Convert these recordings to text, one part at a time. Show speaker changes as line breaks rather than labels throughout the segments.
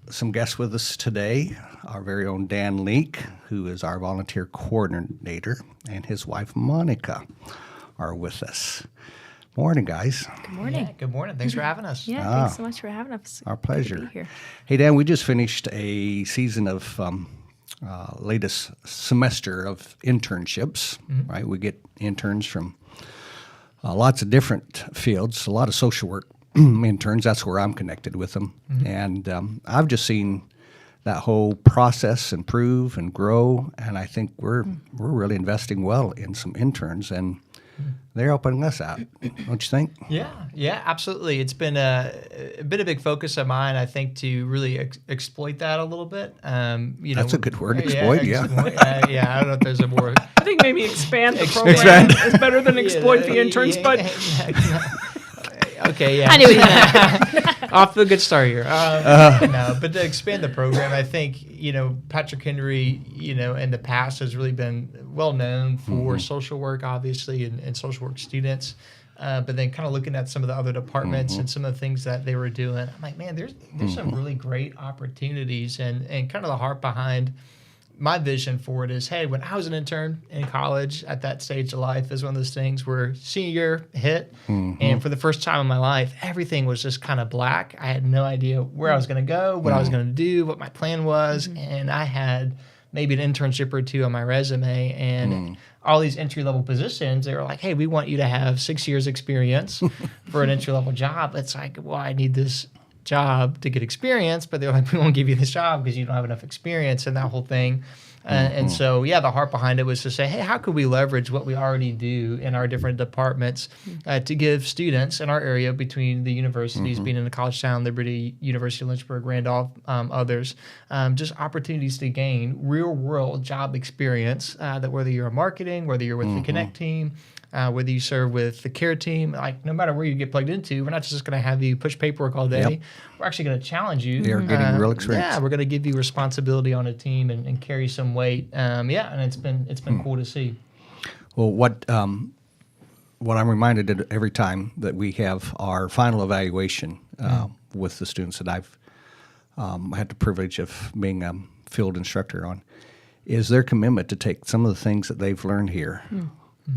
Some guests with us today, our very own Dan Leake, who is our volunteer coordinator, and his wife Monica are with us. Morning, guys.
Good morning.
Yeah, good morning. Thanks for having us.
Yeah, thanks so much for having us.
Our
Good to
pleasure.
be here.
Hey, Dan, we just finished a season of latest semester of internships, right? We get interns from lots of different fields, a lot of social work interns. That's where I'm connected with them. And I've just seen that whole process improve and grow, and I think we're really investing well in some interns, and they're helping us out, don't you think?
Yeah, absolutely. It's been a big focus of mine, I think, to really exploit that a little bit.
That's a good word, exploit, yeah.
Yeah, I don't know if there's a more...
I think maybe expand the program is better than exploit the interns, but
okay, yeah.
I knew he
Off to a good start here. No, but to expand the program, I think, Patrick Henry, in the past has really been well known for social work, obviously, and social work students. But then kind of looking at some of the other departments and some of the things that they were doing, I'm like, man, there's some really great opportunities, and kind of the heart behind my vision for it is, hey, when I was an intern in college at that stage of life is one of those things where senior year hit, and for the first time in my life, everything was just kind of black. I had no idea where I was going to go, what I was going to do, what my plan was, and I had maybe an internship or two on my resume, and all these entry-level positions, they were like, hey, we want you to have 6 years experience for an entry-level job. It's like, well, I need this job to get experience, but they're like, we won't give you this job because you don't have enough experience and that whole thing. And so, the heart behind it was to say, hey, how could we leverage what we already do in our different departments to give students in our area between the universities, being in the College Town, Liberty, University of Lynchburg, Randolph, others, just opportunities to gain real-world job experience, that whether you're in marketing, whether you're with the Connect team, whether you serve with the care team, like no matter where you get plugged into, we're not just going to have you push paperwork all day.
Yep.
We're actually going to challenge you.
You're getting real experience.
Yeah, we're going to give you responsibility on a team and carry some weight. And it's been cool to see.
Well, what I'm reminded of every time that we have our final evaluation with the students that I've had the privilege of being a field instructor on, is their commitment to take some of the things that they've learned here.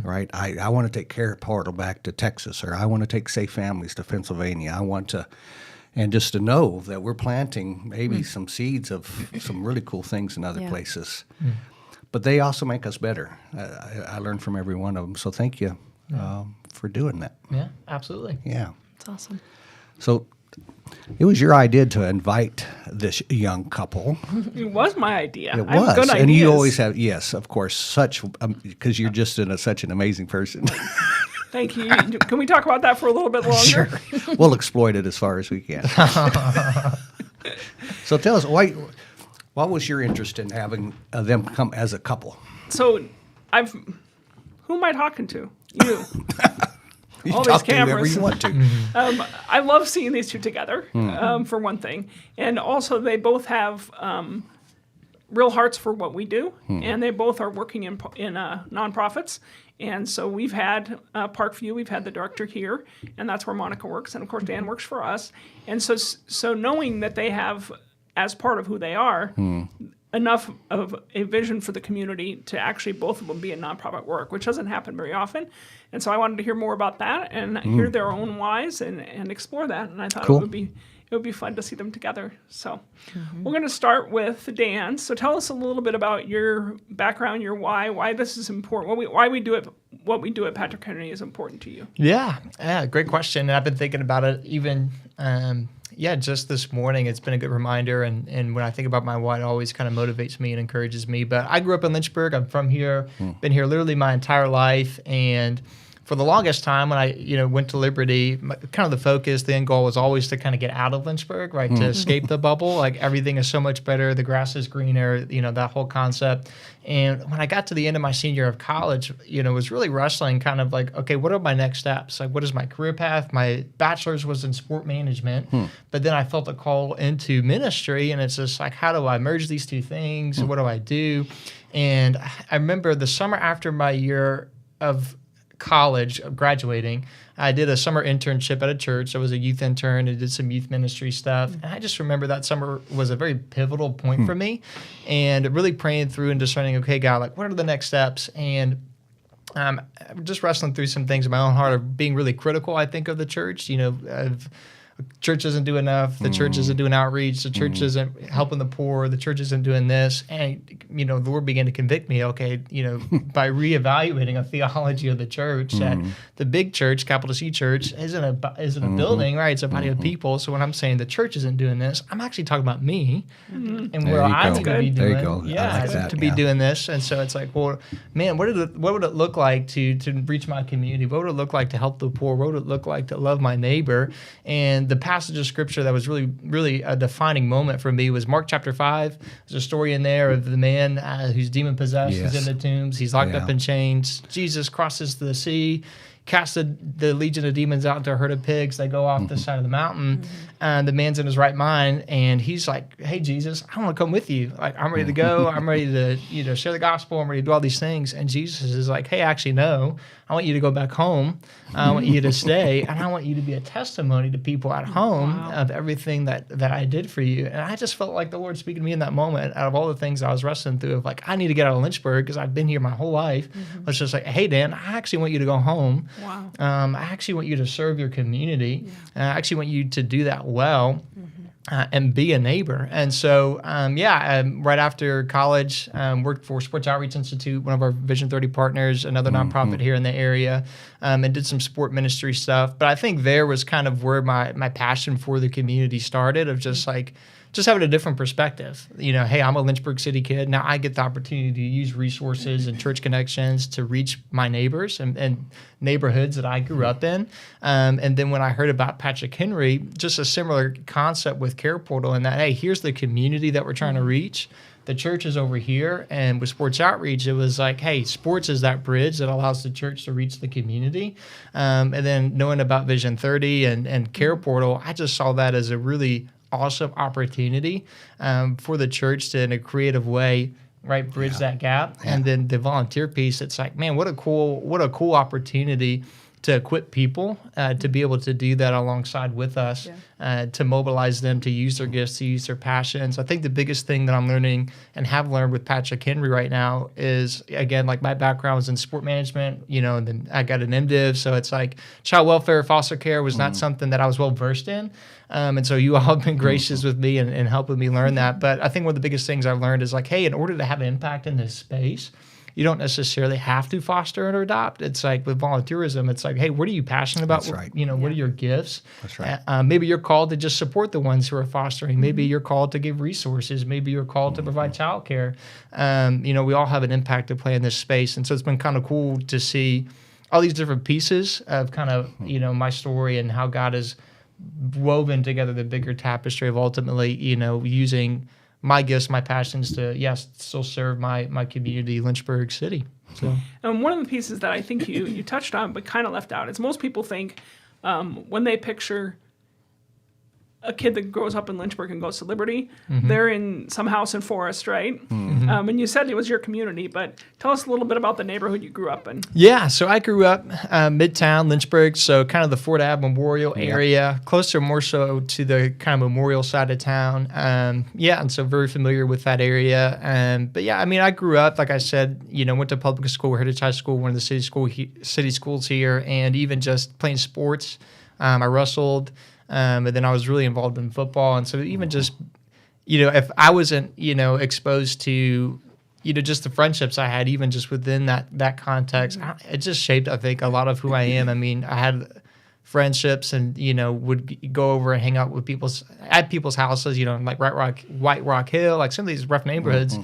Right, I want to take Care Portal back to Texas, or I want to take Safe Families to Pennsylvania. I want to, and just to know that we're planting maybe some seeds of some really cool things in other places. But they also make us better. I learned from every one of them. So thank you for doing that.
Yeah, absolutely.
Yeah,
It's awesome.
so it was your idea to invite this young couple.
it was my idea.
It
I have
was,
good
and you
ideas.
always have, yes, of course, such because you're just such an amazing person.
Thank you. Can we talk about that for a little bit longer?
We'll exploit it as far as we can. So tell us, what was your interest in having them come as a couple?
So, who am I talking to? You.
You
All
talk
these
to whoever
cameras.
you want to.
I love seeing these two together, for one thing. And also, they both have real hearts for what we do, and they both are working in nonprofits. And so we've had Parkview, we've had the director here, and that's where Monica works. And, of course, Dan works for us. And so knowing that they have, as part of who they are, enough of a vision for the community to actually both of them be in nonprofit work, which doesn't happen very often. And so I wanted to hear more about that and hear their own whys and explore that. And I thought
Cool.
it would be fun to see them together. So we're going to start with Dan. So tell us a little bit about your background, your why this is important, why we do it, what we do at Patrick Henry is important to you.
Yeah, great question. And I've been thinking about it even, just this morning. It's been a good reminder. And when I think about my why, it always kind of motivates me and encourages me. But I grew up in Lynchburg. I'm from here, been here literally my entire life. And for the longest time when I, went to Liberty, kind of the focus, the end goal was always to kind of get out of Lynchburg, right? To escape the bubble. Like everything is so much better. The grass is greener, that whole concept. And when I got to the end of my senior year of college, was really wrestling kind of like, okay, what are my next steps? Like, what is my career path? My bachelor's was in sport management, but then I felt a call into ministry, and it's just like, how do I merge these two things? What do I do? And I remember the summer after my year of college, graduating, I did a summer internship at a church. I was a youth intern and did some youth ministry stuff. And I just remember that summer was a very pivotal point for me, and really praying through and discerning, okay, God, like, what are the next steps? And I'm just wrestling through some things in my own heart of being really critical, I think, of the church. Of church doesn't do enough. The church isn't doing outreach. The church isn't helping the poor. The church isn't doing this. And, the Lord began to convict me, okay, by reevaluating a theology of the church, that the big church, capital C church, isn't a building, right? It's a body of people. So when I'm saying the church isn't doing this, I'm actually talking about me and
There
where
you
I
go.
need to be
There
doing.
you go. I
Yeah,
like that,
to be
yeah.
doing this. And so it's like, well, man, what would it look like to reach my community? What would it look like to help the poor? What would it look like to love my neighbor? And the passage of scripture that was really, really a defining moment for me was Mark chapter 5. There's a story in there of the man who's demon possessed,
Yes.
who's in the tombs. He's locked
Yeah.
up in chains. Jesus crosses the sea, casts the legion of demons out into a herd of pigs. They go off the side of the mountain, and the man's in his right mind, and he's like, "Hey, Jesus, I want to come with you. Like, I'm ready to go. I'm ready to share the gospel. I'm ready to do all these things." And Jesus is like, "Hey, actually, no. I want you to go back home. I want you to stay, and I want you to be a testimony to people at home of everything that I did for you." And I just felt like the Lord speaking to me in that moment. Out of all the things I was wrestling through, of like, I need to get out of Lynchburg because I've been here my whole life. It's just like, "Hey, Dan, I actually want you to go home.
Wow.
I actually want you to serve your community. And I actually want you to do that well." And be a neighbor. And so, right after college, worked for Sports Outreach Institute, one of our Vision 30 partners, another nonprofit here in the area, and did some sport ministry stuff. But I think there was kind of where my passion for the community started, of just having a different perspective. Hey, I'm a Lynchburg City kid. Now I get the opportunity to use resources and church connections to reach my neighbors and neighborhoods that I grew up in. And then when I heard about Patrick Henry, just a similar concept with Care Portal, and that, hey, here's the community that we're trying to reach. The church is over here. And with Sports Outreach, it was like, hey, sports is that bridge that allows the church to reach the community. And then knowing about Vision 30 and Care Portal, I just saw that as a really awesome opportunity for the church to, in a creative way, right, bridge that gap. And then the volunteer piece, it's like, man, what a cool opportunity to equip people to be able to do that alongside with us, to mobilize them to use their gifts, to use their passions. I think the biggest thing that I'm learning and have learned with Patrick Henry right now is, again, like my background was in sport management, and then I got an MDiv, so it's like child welfare, foster care was not something that I was well versed in. And so you all have been gracious with me and helping me learn that. But I think one of the biggest things I've learned is like, hey, in order to have an impact in this space, you don't necessarily have to foster or adopt. It's like with volunteerism, it's like, hey, what are you passionate about?
That's right.
What are your gifts?
That's right.
Maybe you're called to just support the ones who are fostering. Maybe you're called to give resources. Maybe you're called to provide childcare. We all have an impact to play in this space. And so it's been kind of cool to see all these different pieces of kind of, my story and how God has woven together the bigger tapestry of ultimately, using my gifts, my passions to, still serve my community, Lynchburg City. So,
And one of the pieces that I think you touched on but kind of left out is most people think when they picture a kid that grows up in Lynchburg and goes to Liberty, they're in some house in Forest, right? And you said it was your community, but tell us a little bit about the neighborhood you grew up in.
yeah, so I grew up Midtown, Lynchburg, so kind of the Ford Ave Memorial area, closer more so to the kind of Memorial side of town. And so very familiar with that area. But yeah, I mean, I grew up, like I said, went to public school, Heritage High School, one of the city schools here, and even just playing sports. I wrestled. And then I was really involved in football. And so even just, if I wasn't, exposed to, just the friendships I had, even just within that context, it just shaped, I think, a lot of who I am. I mean, I had friendships and, would go over and hang out with people's houses, like White Rock Hill, like some of these rough neighborhoods.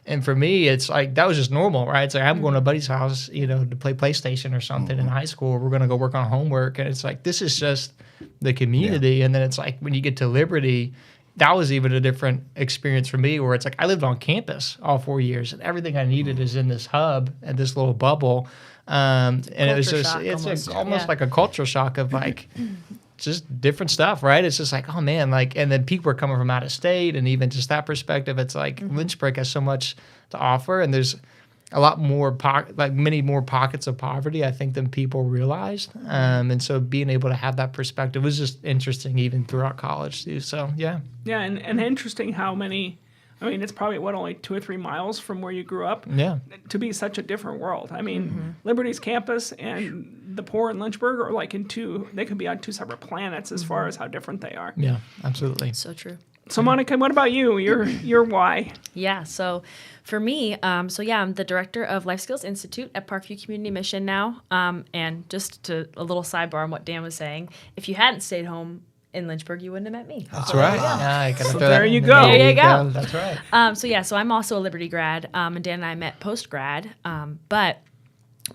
And for me, it's like, that was just normal, right? It's like, I'm going to a buddy's house, to play PlayStation or something in high school. We're going to go work on homework. And it's like, this is just the community. And then it's like, when you get to Liberty, that was even a different experience for me, where it's like, I lived on campus all 4 years and everything I needed is in this hub and this little bubble. And it was just, it's almost like a cultural shock of like, just different stuff, right? It's just like, oh man, like, and then people are coming from out of state, and even just that perspective, it's like Lynchburg has so much to offer, and there's a lot more many more pockets of poverty, I think, than people realized. And so being able to have that perspective was just interesting even throughout college too. So yeah.
Yeah, and interesting how many. I mean, it's probably only 2 or 3 miles from where you grew up.
Yeah.
To be such a different world. I mean, Liberty's campus and the poor in Lynchburg are like they could be on 2 separate planets as far as how different they are.
Yeah, absolutely.
So true.
So Monica, what about you? Your why?
Yeah. So for me, I'm the director of Life Skills Institute at Parkview Community Mission now. And just to a little sidebar on what Dan was saying, if you hadn't stayed home in Lynchburg, you wouldn't have met me.
That's right. Yeah, I gotta
So
throw
there
that
you
in
go.
There you go.
That's right.
So I'm also a Liberty grad, and Dan and I met post grad. But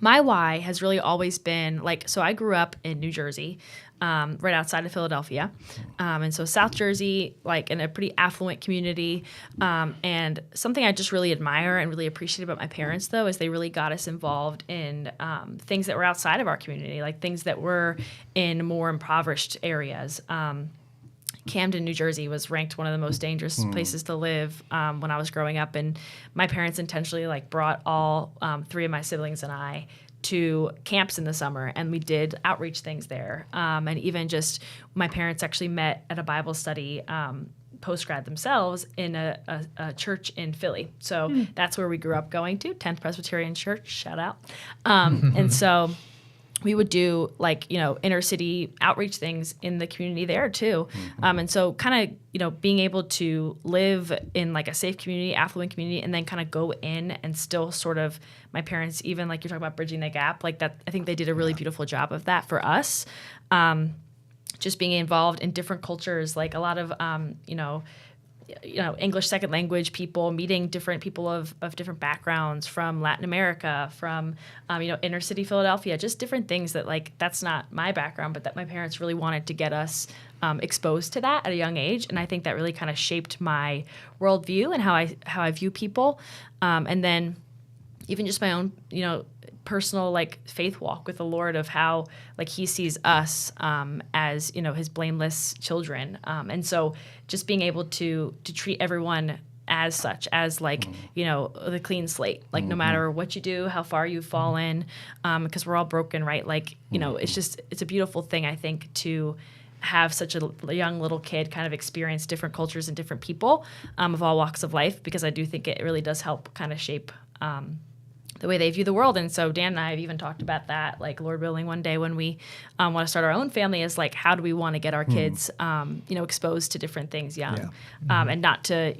my why has really always been so I grew up in New Jersey, right outside of Philadelphia. And so South Jersey, in a pretty affluent community. And something I just really admire and really appreciate about my parents, though, is they really got us involved in things that were outside of our community, like things that were in more impoverished areas. Camden, New Jersey was ranked one of the most dangerous places to live when I was growing up. And my parents intentionally brought all 3 of my siblings and I to camps in the summer, and we did outreach things there. And even just my parents actually met at a Bible study post-grad themselves in a church in Philly. So that's where we grew up going to, 10th Presbyterian Church, shout out. And so we would do inner city outreach things in the community there too. And so kind of, being able to live in a safe community, affluent community, and then kind of go in and still sort of, my parents, even you're talking about bridging the gap, that, I think they did a really beautiful job of that for us. Just being involved in different cultures, a lot of, English second language people, meeting different people of different backgrounds from Latin America, from, inner city Philadelphia, just different things that that's not my background, but that my parents really wanted to get us exposed to that at a young age. And I think that really kind of shaped my worldview and how I view people. And then even just my own, personal faith walk with the Lord of how he sees us as his blameless children, and so just being able to treat everyone as such, as the clean slate, no matter what you do, how far you've fallen, because we're all broken, right? It's a beautiful thing, I think, to have such a young little kid kind of experience different cultures and different people of all walks of life, because I do think it really does help kind of shape the way they view the world. And so Dan and I have even talked about that, Lord willing, one day when we want to start our own family, is how do we want to get our kids, exposed to different things young, and not to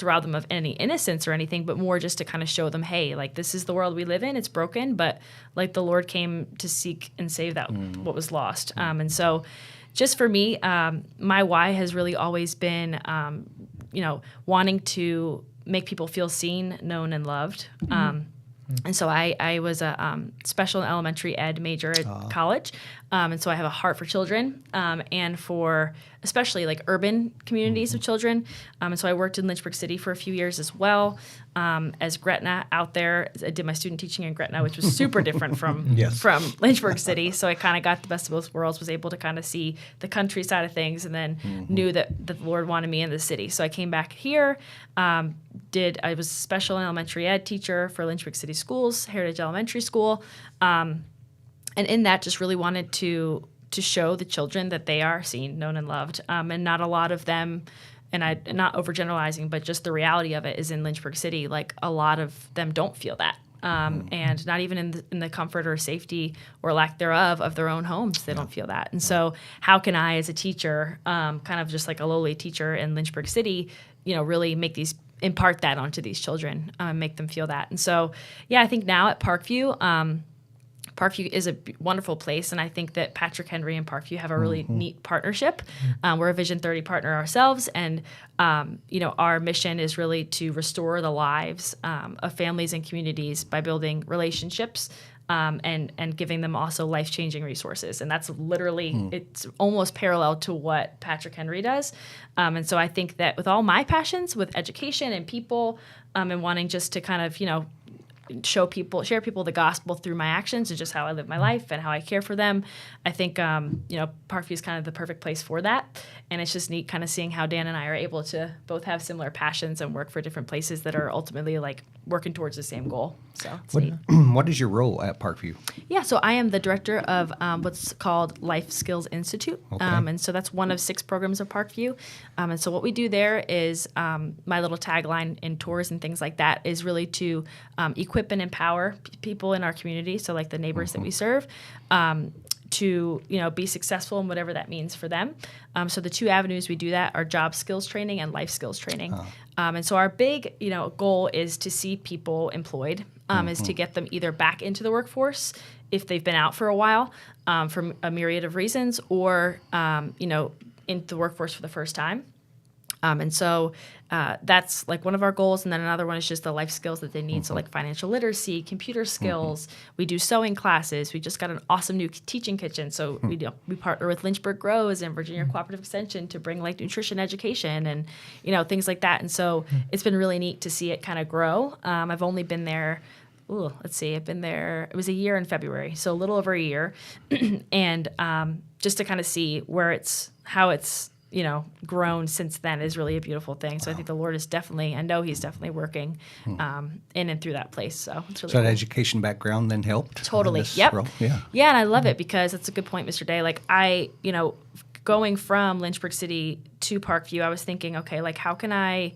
rob them of any innocence or anything, but more just to kind of show them, hey, this is the world we live in. It's broken, but the Lord came to seek and save that what was lost. And so just for me, my why has really always been, wanting to make people feel seen, known, and loved. And so I was a special and elementary ed major at college. And so I have a heart for children and for especially urban communities of children. And so I worked in Lynchburg City for a few years as well as Gretna out there. I did my student teaching in Gretna, which was super different from Lynchburg City. So I kind of got the best of both worlds, was able to kind of see the countryside of things, and then knew that the Lord wanted me in the city. So I came back here, I was a special and elementary ed teacher for Lynchburg City Schools, Heritage Elementary School. And in that, just really wanted to show the children that they are seen, known, and loved. And not a lot of them, and I'm not overgeneralizing, but just the reality of it is in Lynchburg City, a lot of them don't feel that. And not even in the comfort or safety or lack thereof of their own homes, they don't feel that. And so how can I, as a teacher, kind of just a lowly teacher in Lynchburg City, really impart that onto these children, make them feel that. And so, I think now at Parkview, Parkview is a wonderful place, and I think that Patrick Henry and Parkview have a really neat partnership. We're a Vision 30 partner ourselves, and our mission is really to restore the lives of families and communities by building relationships and giving them also life-changing resources. And that's literally, it's almost parallel to what Patrick Henry does. And so I think that with all my passions with education and people and wanting just to kind of, share people the gospel through my actions and just how I live my life and how I care for them. I think, Parkview is kind of the perfect place for that. And it's just neat kind of seeing how Dan and I are able to both have similar passions and work for different places that are ultimately like working towards the same goal. So it's neat.
What is your role at Parkview?
Yeah, so I am the director of what's called Life Skills Institute.
Okay.
And so that's one of 6 programs of Parkview. And so what we do there is my little tagline in tours and things like that is really to equip and empower people in our community, so like the neighbors that we serve, to be successful in whatever that means for them. So the 2 avenues we do that are job skills training and life skills training. And so our big goal is to see people employed, is to get them either back into the workforce if they've been out for a while for a myriad of reasons, or into the workforce for the first time. And so that's like one of our goals. And then another one is just the life skills that they need. So like financial literacy, computer skills. We do sewing classes. We just got an awesome new teaching kitchen. So we partner with Lynchburg Grows and Virginia Cooperative Extension to bring like nutrition education and, things like that. And so it's been really neat to see it kind of grow. I've only been there, I've been there, it was a year in February. So a little over a year. And just to kind of see how it's, grown since then is really a beautiful thing. So I think the Lord is I know He's definitely working in and through that place. So it's really
So that
cool.
education background then helped?
Totally.
in this
Yep.
role? Yeah.
Yeah, and I love it because that's a good point, Mr. Day. Like going from Lynchburg City to Parkview, I was thinking, okay, like how can I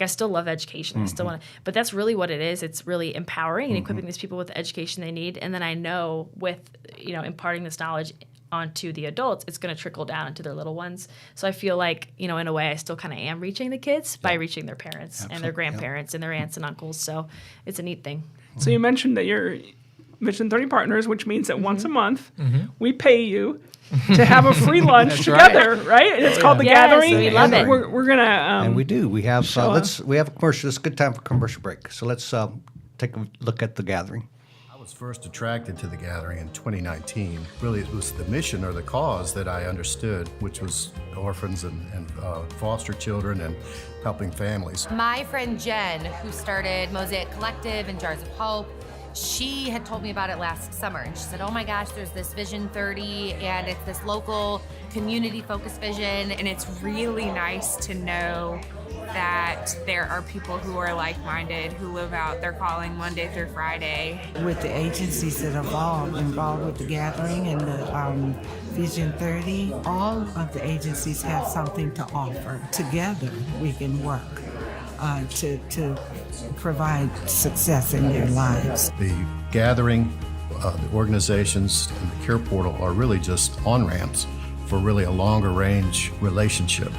still love education. I still want to, but that's really what it is. It's really empowering and equipping these people with the education they need. And then I know with, imparting this knowledge onto the adults, it's going to trickle down into their little ones. So I feel like, in a way, I still kind of am reaching the kids by reaching their parents and their grandparents and their aunts and uncles. So it's a neat thing.
So you mentioned that you're Vision 30 partners, which means that once a month we pay you to have a free lunch together, right? And it's called The
Yes,
Gathering.
we love it.
We're going to...
And we do. We have
show
we have a commercial. It's a good time for commercial break. So let's take a look at The Gathering.
I was first attracted to The Gathering in 2019. Really, it was the mission or the cause that I understood, which was orphans and foster children and helping families.
My friend Jen, who started Mosaic Collective and Jars of Hope, she had told me about it last summer, and she said, oh my gosh, there's this Vision 30, and it's this local community-focused vision.
And it's really nice to know that there are people who are like-minded, who live out their calling Monday through Friday.
With the agencies that are involved with The Gathering and the Vision 30, all of the agencies have something to offer. Together, we can work to provide success in their lives.
The Gathering, the organizations, and the Care Portal are really just on-ramps for really a longer range relationship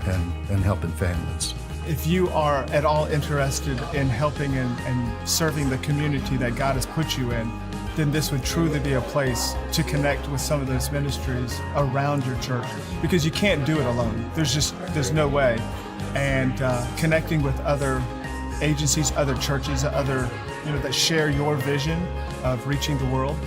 and helping families.
If you are at all interested in helping and serving the community that God has put you in, then this would truly be a place to connect with some of those ministries around your church, because you can't do it alone. There's no way. And connecting with other agencies, other churches, other that share your vision of reaching the world,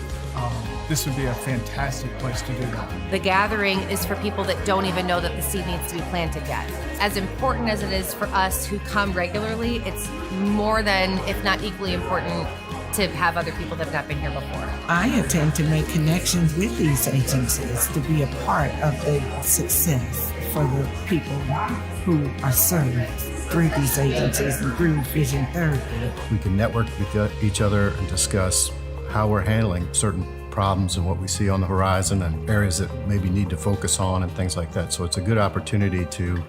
this would be a fantastic place to do that.
The Gathering is for people that don't even know that the seed needs to be planted yet. As important as it is for us who come regularly, it's more than, if not equally important, to have other people that have not been here before.
I intend to make connections with these agencies to be a part of the success for the people who are served through these agencies and through Vision 30.
We can network with each other and discuss how we're handling certain problems and what we see on the horizon and areas that maybe need to focus on and things like that. So it's a good opportunity to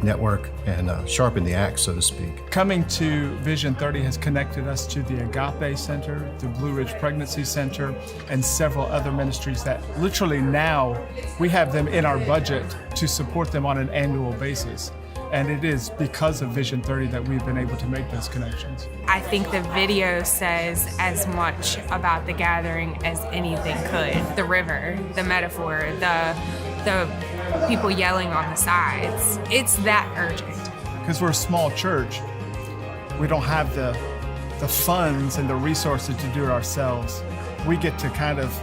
network and sharpen the axe, so to speak.
Coming to Vision 30 has connected us to the Agape Center, the Blue Ridge Pregnancy Center, and several other ministries that literally now we have them in our budget to support them on an annual basis. And it is because of Vision 30 that we've been able to make those connections.
I think the video says as much about The Gathering as anything could. The river, the metaphor, the people yelling on the sides. It's that urgent.
Because we're a small church, we don't have the funds and the resources to do it ourselves. We get to kind of,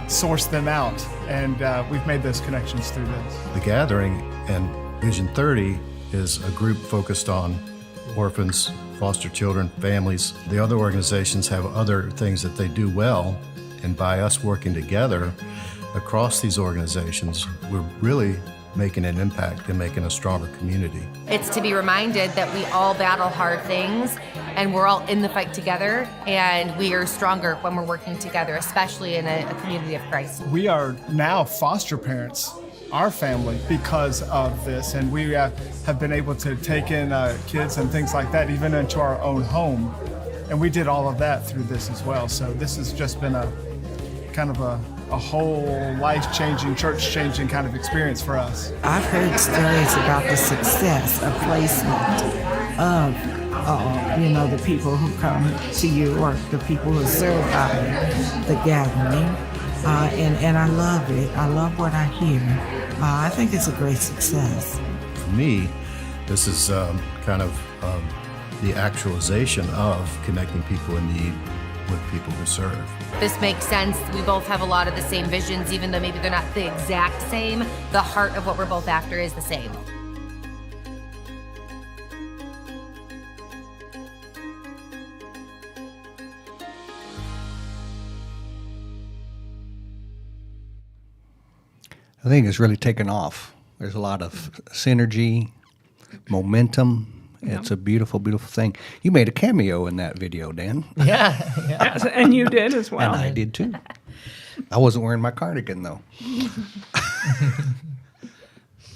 source them out, and we've made those connections through this.
The Gathering and Vision 30 is a group focused on orphans, foster children, families. The other organizations have other things that they do well, and by us working together across these organizations, we're really making an impact and making a stronger community.
It's to be reminded that we all battle hard things and we're all in the fight together, and we are stronger when we're working together, especially in a community of Christ.
We are now foster parents, our family, because of this, and we have been able to take in kids and things like that, even into our own home. And we did all of that through this as well. So this has just been a kind of a whole life-changing, church-changing kind of experience for us.
I've heard stories about the success of placement of the people who come to you or the people who serve by the gathering. And I love it. I love what I hear. I think it's a great success.
For me, this is kind of the actualization of connecting people in need with people who serve.
This makes sense. We both have a lot of the same visions, even though maybe they're not the exact same. The heart of what we're both after is the same.
I think it's really taken off. There's a lot of synergy, momentum. It's a beautiful, beautiful thing. You made a cameo in that video, Dan.
Yeah.
Yes, and you did as well.
And I did too. I wasn't wearing my cardigan though.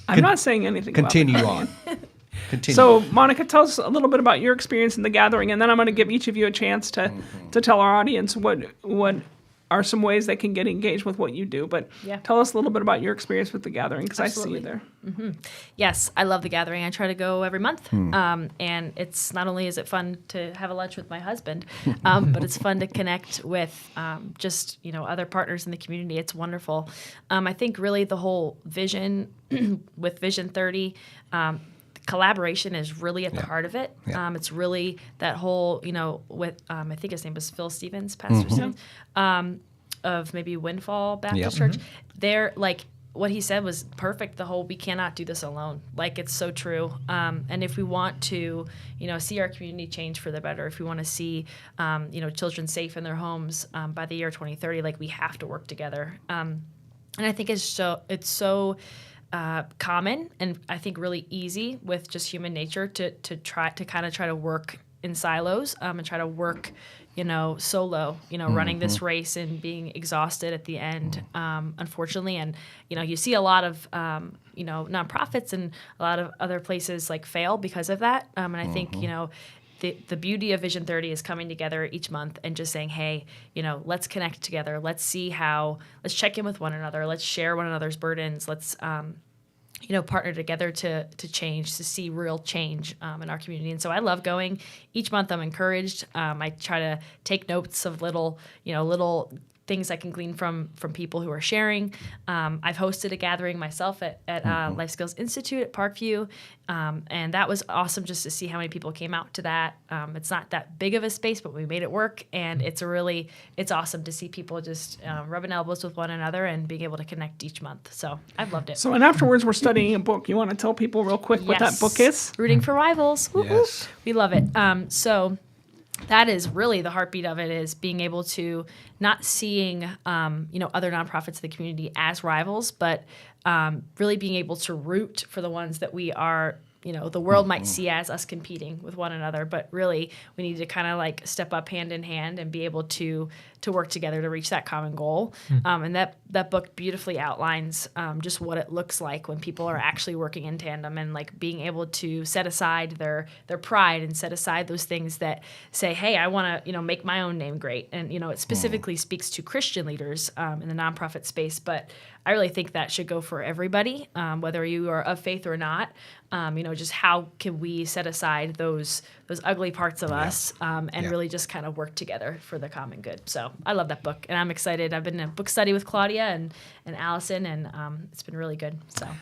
I'm not saying anything
Continue
about it.
on. Continue.
So, Monica, tell us a little bit about your experience in the gathering, and then I'm going to give each of you a chance to tell our audience what are some ways they can get engaged with what you do. But
Yeah.
tell us a little bit about your experience with the gathering, because I see you
Absolutely.
there.
Yes, I love the gathering. I try to go every month. And it's not only is it fun to have a lunch with my husband, but it's fun to connect with just, other partners in the community. It's wonderful. I think really the whole vision with Vision 30, collaboration is really at the heart of it.
Yeah.
It's really that whole, with, I think his name was Phil Stevens, Pastor Stevens, of maybe Windfall Baptist Church. They're like, what he said was perfect. The whole, we cannot do this alone. Like, it's so true. And if we want to, see our community change for the better, if we want to see, children safe in their homes by the year 2030, like, we have to work together. And I think it's so common, and I think really easy with just human nature to try to work in silos and try to work, solo, running this race and being exhausted at the end, unfortunately. And, you see a lot of, nonprofits and a lot of other places like fail because of that. And I think, the beauty of Vision 30 is coming together each month and just saying, hey, let's connect together. Let's check in with one another. Let's share one another's burdens. Let's, partner together to change, to see real change in our community. And so I love going. Each month I'm encouraged. I try to take notes of little things I can glean from people who are sharing. I've hosted a gathering myself at Life Skills Institute at Parkview, and that was awesome just to see how many people came out to that. It's not that big of a space, but we made it work, and it's awesome to see people just rubbing elbows with one another and being able to connect each month. So I've loved it.
So, and afterwards, we're studying a book. You want to tell people real quick what that book is?
Rooting for Rivals. Woo-hoo.
Yes.
We love it. So that is really the heartbeat of it, is being able to not seeing, other nonprofits in the community as rivals, but really being able to root for the ones that we are, the world might see as us competing with one another, but really we need to kind of like step up hand in hand and be able to work together to reach that common goal. And that book beautifully outlines just what it looks like when people are actually working in tandem, and like being able to set aside their pride and set aside those things that say, hey, I want to, make my own name great. And, it specifically speaks to Christian leaders in the nonprofit space, but I really think that should go for everybody, whether you are of faith or not. Just how can we set aside those ugly parts of us and really just kind of work together for the common good. So I love that book, and I'm excited. I've been in a book study with Claudia and Allison, and it's been really good.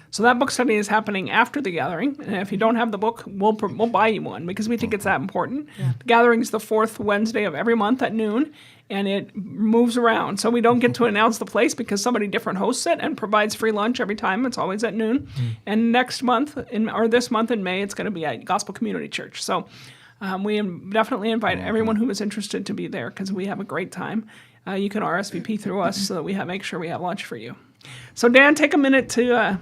So that book study is happening after the gathering. And if you don't have the book, we'll buy you one, because we think it's that important. The gathering is the fourth Wednesday of every month at noon, and it moves around. So we don't get to announce the place because somebody different hosts it and provides free lunch every time. It's always at noon. And this month in May, it's going to be at Gospel Community Church. So We definitely invite everyone who is interested to be there because we have a great time. You can RSVP through us so that we make sure we have lunch for you. So Dan, take a minute to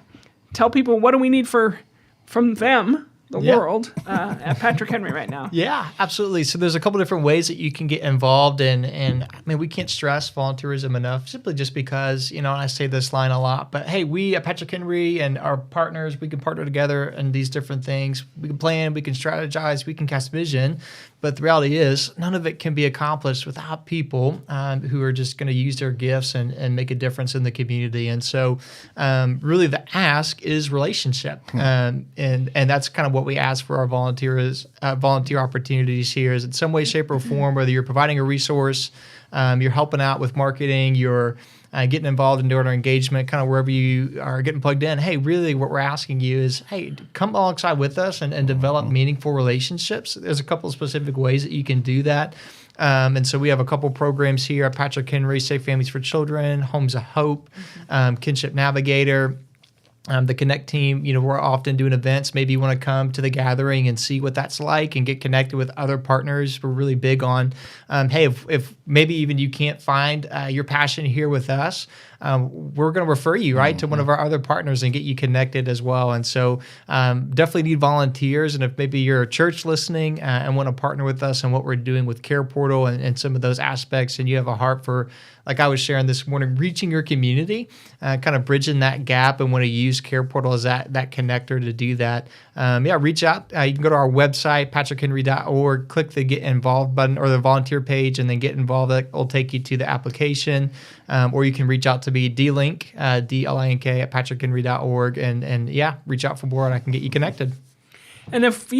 tell people what do we need from them, the world, at Patrick Henry right now.
Yeah, absolutely. So there's a couple different ways that you can get involved in, and I mean, we can't stress volunteerism enough, simply just because, and I say this line a lot, but hey, we at Patrick Henry and our partners, we can partner together in these different things. We can plan, we can strategize, we can cast vision, but the reality is none of it can be accomplished without people who are just going to use their gifts and make a difference in the community. And so really the ask is relationship. And that's kind of what we ask for our volunteer opportunities here is in some way, shape, or form, whether you're providing a resource, you're helping out with marketing, you're getting involved in donor engagement, kind of wherever you are getting plugged in. Hey, really what we're asking you is, hey, come alongside with us and develop meaningful relationships. There's a couple of specific ways that you can do that. And so we have a couple programs here at Patrick Henry, Safe Families for Children, Homes of Hope, Kinship Navigator. The Connect team, we're often doing events. Maybe you want to come to the gathering and see what that's like and get connected with other partners. We're really big on, hey, if maybe even you can't find your passion here with us, we're going to refer you to one of our other partners and get you connected as well. And so definitely need volunteers. And if maybe you're a church listening and want to partner with us on what we're doing with Care Portal and some of those aspects, and you have a heart for, like I was sharing this morning, reaching your community, kind of bridging that gap, and want to use Care Portal as that connector to do that, reach out. You can go to our website, patrickhenry.org, click the Get Involved button or the volunteer page, and then Get Involved. That will take you to the application. Or you can reach out to me, D-Link, D-L-I-N-K, at patrickhenry.org, and reach out for more, and I can get you connected.
And if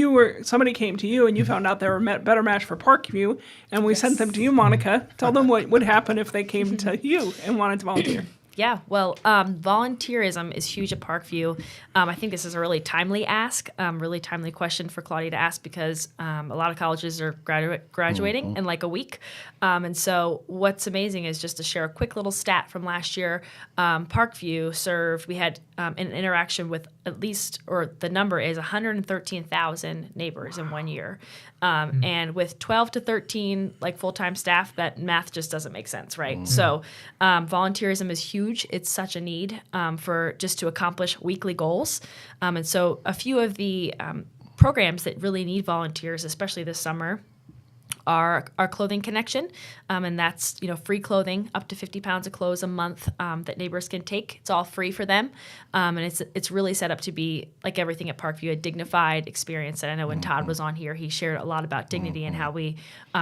somebody came to you and you found out they were a better match for Parkview, and we sent them to you, Monica, tell them what would happen if they came to you and wanted to volunteer.
Yeah, well, volunteerism is huge at Parkview. I think this is a really timely ask, really timely question for Claudia to ask because a lot of colleges are graduating in like a week. And so what's amazing is just to share a quick little stat from last year. Parkview served, we had an interaction with the number is 113,000 neighbors in 1 year. And with 12 to 13 full-time staff, that math just doesn't make sense, right? So volunteerism is huge. It's such a need for just to accomplish weekly goals. And so a few of the programs that really need volunteers, especially this summer, are our Clothing Connection, and that's free clothing up to 50 pounds of clothes a month that neighbors can take. It's all free for them, and it's really set up to be like everything at Parkview, a dignified experience. And I know when Todd was on here, he shared a lot about dignity and how we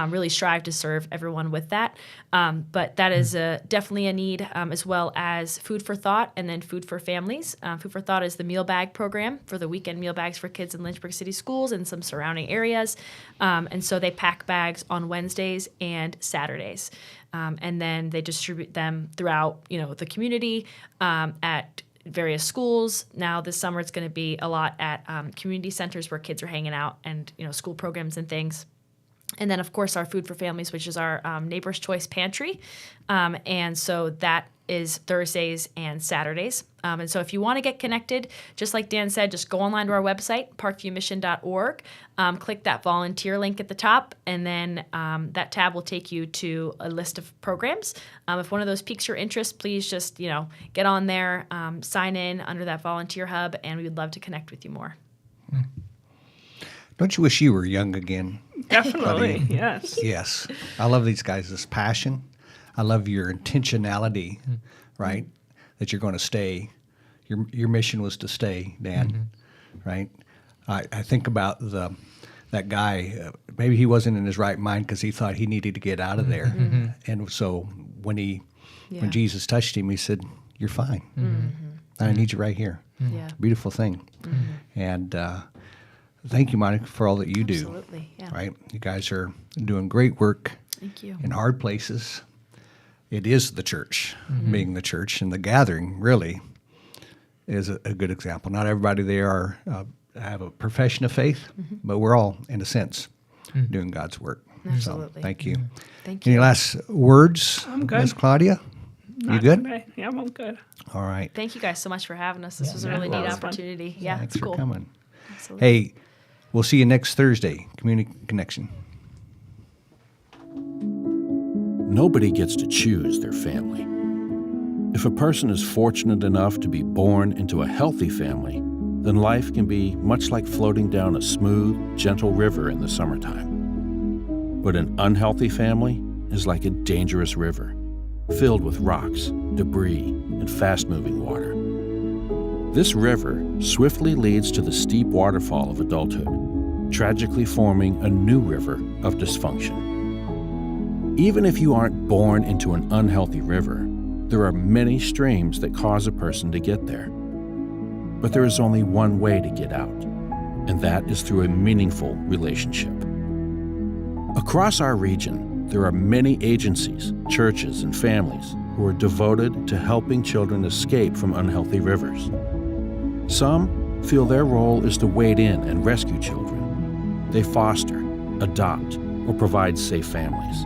really strive to serve everyone with that. But that is definitely a need, as well as Food for Thought and then Food for Families. Food for Thought is the meal bag program for the weekend meal bags for kids in Lynchburg City schools and some surrounding areas, and so they pack bags on Wednesdays and Saturdays, and then they distribute them throughout the community at various schools. Now this summer it's going to be a lot at community centers where kids are hanging out and school programs and things. And then of course our Food for Families, which is our Neighbor's Choice Pantry, and so that is Thursdays and Saturdays. And so if you want to get connected, just like Dan said, just go online to our website, parkviewmission.org, click that volunteer link at the top, and then that tab will take you to a list of programs. If one of those piques your interest, please just get on there, sign in under that volunteer hub, and we would love to connect with you more.
Don't you wish you were young again?
Definitely, yes.
Yes. I love these guys' this passion. I love your intentionality, right? That you're going to stay. Your mission was to stay, Dan, right? I think about that guy. Maybe he wasn't in his right mind because he thought he needed to get out of there, and so when Jesus touched him, he said, "You're fine. I need you right here."
Yeah.
Beautiful thing, and thank you, Monica, for all that you do.
Absolutely, yeah.
Right? You guys are doing great work.
Thank you.
In hard places. It is the church, being the church, and the gathering really is a good example. Not everybody there have a profession of faith, but we're all, in a sense, doing God's work.
Absolutely.
So, thank you.
Thank you.
Any last words,
I'm good.
Miss Claudia? You
Not
good?
today. Yeah, I'm good.
All right.
Thank you guys so much for having us. This was a really neat
it was fun.
opportunity. Yeah,
Thanks
it's
for
cool.
coming.
Absolutely.
Hey, We'll see you next Thursday. Community Connection.
Nobody gets to choose their family. If a person is fortunate enough to be born into a healthy family, then life can be much like floating down a smooth, gentle river in the summertime. But an unhealthy family is like a dangerous river, filled with rocks, debris, and fast-moving water. This river swiftly leads to the steep waterfall of adulthood, tragically forming a new river of dysfunction. Even if you aren't born into an unhealthy river, there are many streams that cause a person to get there. But there is only one way to get out, and that is through a meaningful relationship. Across our region, there are many agencies, churches, and families who are devoted to helping children escape from unhealthy rivers. Some feel their role is to wade in and rescue children. They foster, adopt, or provide safe families.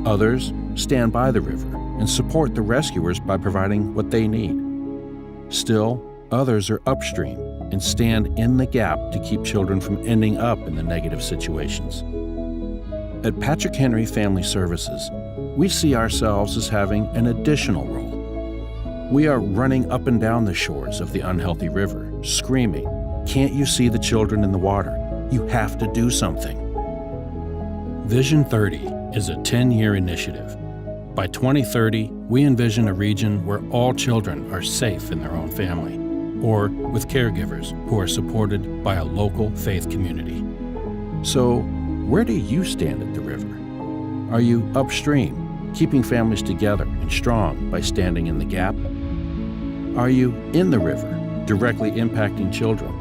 Others stand by the river and support the rescuers by providing what they need. Still, others are upstream and stand in the gap to keep children from ending up in the negative situations. At Patrick Henry Family Services, we see ourselves as having an additional role. We are running up and down the shores of the unhealthy river, screaming, "Can't you see the children in the water? You have to do something." Vision 30 is a 10-year initiative. By 2030, we envision a region where all children are safe in their own family, or with caregivers who are supported by a local faith community. So, where do you stand at the river? Are you upstream, keeping families together and strong by standing in the gap? Are you in the river, directly impacting children?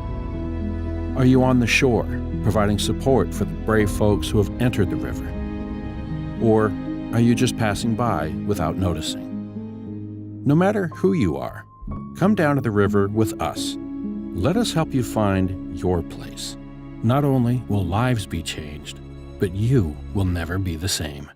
Are you on the shore, providing support for the brave folks who have entered the river? Or are you just passing by without noticing? No matter who you are, come down to the river with us. Let us help you find your place. Not only will lives be changed, but you will never be the same.